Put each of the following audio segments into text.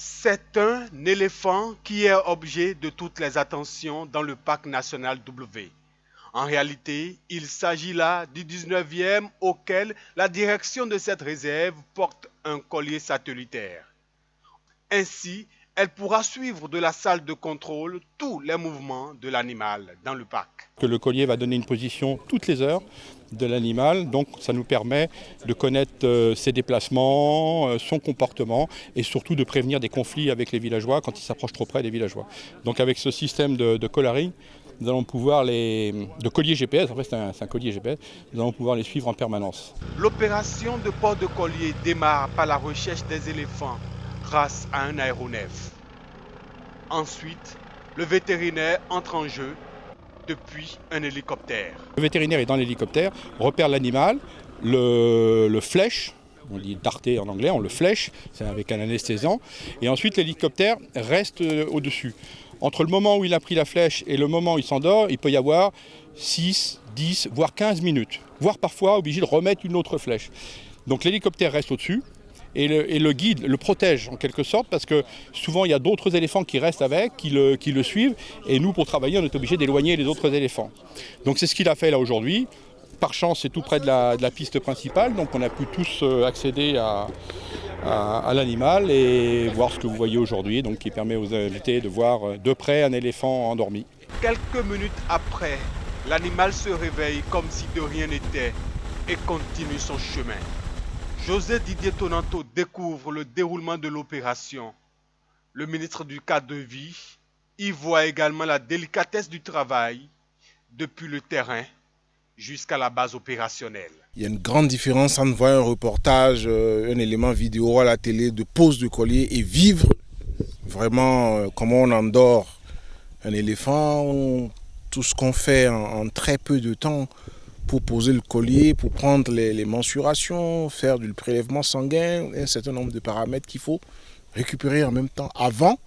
C'est un éléphant qui est objet de toutes les attentions dans le parc national W. En réalité, il s'agit là du 19e auquel la direction de cette réserve porte un collier satellitaire. Ainsi, elle pourra suivre de la salle de contrôle tous les mouvements de l'animal dans le parc. Le collier va donner une position toutes les heures de l'animal, donc ça nous permet de connaître ses déplacements, son comportement et surtout de prévenir des conflits avec les villageois quand ils s'approchent trop près des villageois. Donc avec ce système de collaring, nous allons pouvoir de collier GPS, en fait c'est un collier GPS, nous allons pouvoir les suivre en permanence. L'opération de port de collier démarre par la recherche des éléphants grâce à un aéronef. Ensuite, le vétérinaire entre en jeu depuis un hélicoptère. Le vétérinaire est dans l'hélicoptère, repère l'animal, le flèche, on dit darter en anglais, on le flèche, c'est avec un anesthésiant, et ensuite l'hélicoptère reste au-dessus. Entre le moment où il a pris la flèche et le moment où il s'endort, il peut y avoir 6, 10, voire 15 minutes, voire parfois obligé de remettre une autre flèche. Donc l'hélicoptère reste au-dessus. Et le guide le protège en quelque sorte parce que souvent il y a d'autres éléphants qui restent avec, qui le suivent et nous pour travailler on est obligé d'éloigner les autres éléphants. Donc c'est ce qu'il a fait là aujourd'hui. Par chance c'est tout près de la piste principale donc on a pu tous accéder à l'animal et voir ce que vous voyez aujourd'hui donc qui permet aux invités de voir de près un éléphant endormi. Quelques minutes après, l'animal se réveille comme si de rien n'était et continue son chemin. José Didier Tonanto découvre le déroulement de l'opération. Le ministre du cadre de vie y voit également la délicatesse du travail depuis le terrain jusqu'à la base opérationnelle. Il y a une grande différence entre voir un reportage, un élément vidéo à la télé de pose de collier et vivre vraiment comment on endort un éléphant, tout ce qu'on fait en très peu de temps pour poser le collier, pour prendre les mensurations, faire du prélèvement sanguin, un certain nombre de paramètres qu'il faut récupérer en même temps avant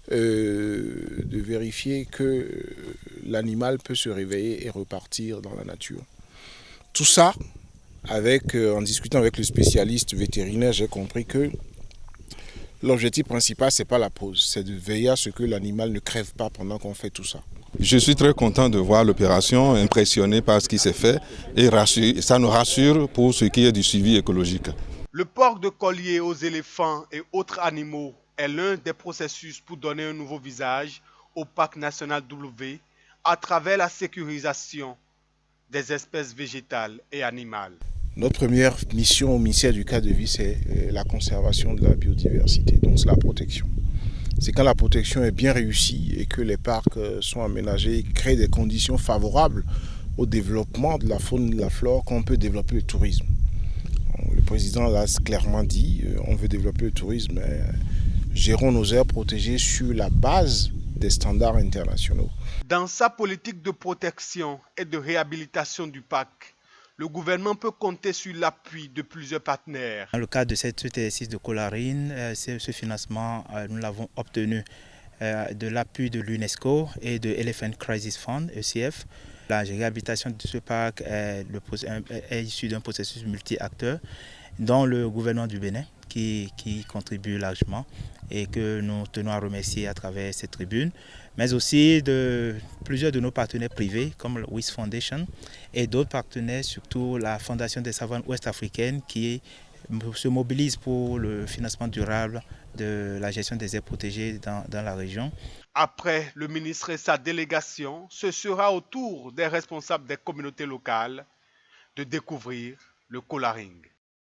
de vérifier que l'animal peut se réveiller et repartir dans la nature. Tout ça, en discutant avec le spécialiste vétérinaire, j'ai compris que l'objectif principal, ce n'est pas la pose, c'est de veiller à ce que l'animal ne crève pas pendant qu'on fait tout ça. Je suis très content de voir l'opération, impressionné par ce qui s'est fait et ça nous rassure pour ce qui est du suivi écologique. Le port de collier aux éléphants et autres animaux est l'un des processus pour donner un nouveau visage au parc national W à travers la sécurisation des espèces végétales et animales. Notre première mission au ministère du cadre de vie, c'est la conservation de la biodiversité, donc c'est la protection. C'est quand la protection est bien réussie et que les parcs sont aménagés et créent des conditions favorables au développement de la faune et de la flore qu'on peut développer le tourisme. Le président l'a clairement dit, on veut développer le tourisme, mais gérons nos aires protégées sur la base des standards internationaux. Dans sa politique de protection et de réhabilitation du parc, le gouvernement peut compter sur l'appui de plusieurs partenaires. Dans le cadre de cet exercice de collaring, ce financement, nous l'avons obtenu de l'appui de l'UNESCO et de Elephant Crisis Fund, ECF. La réhabilitation de ce parc est issue d'un processus multi-acteurs, dont le gouvernement du Bénin qui contribue largement et que nous tenons à remercier à travers cette tribune, mais aussi de plusieurs de nos partenaires privés comme le WIS Foundation et d'autres partenaires, surtout la Fondation des savanes ouest-africaines qui se mobilise pour le financement durable de la gestion des aires protégées dans la région. Après le ministre et sa délégation, ce sera au tour des responsables des communautés locales de découvrir le collaring.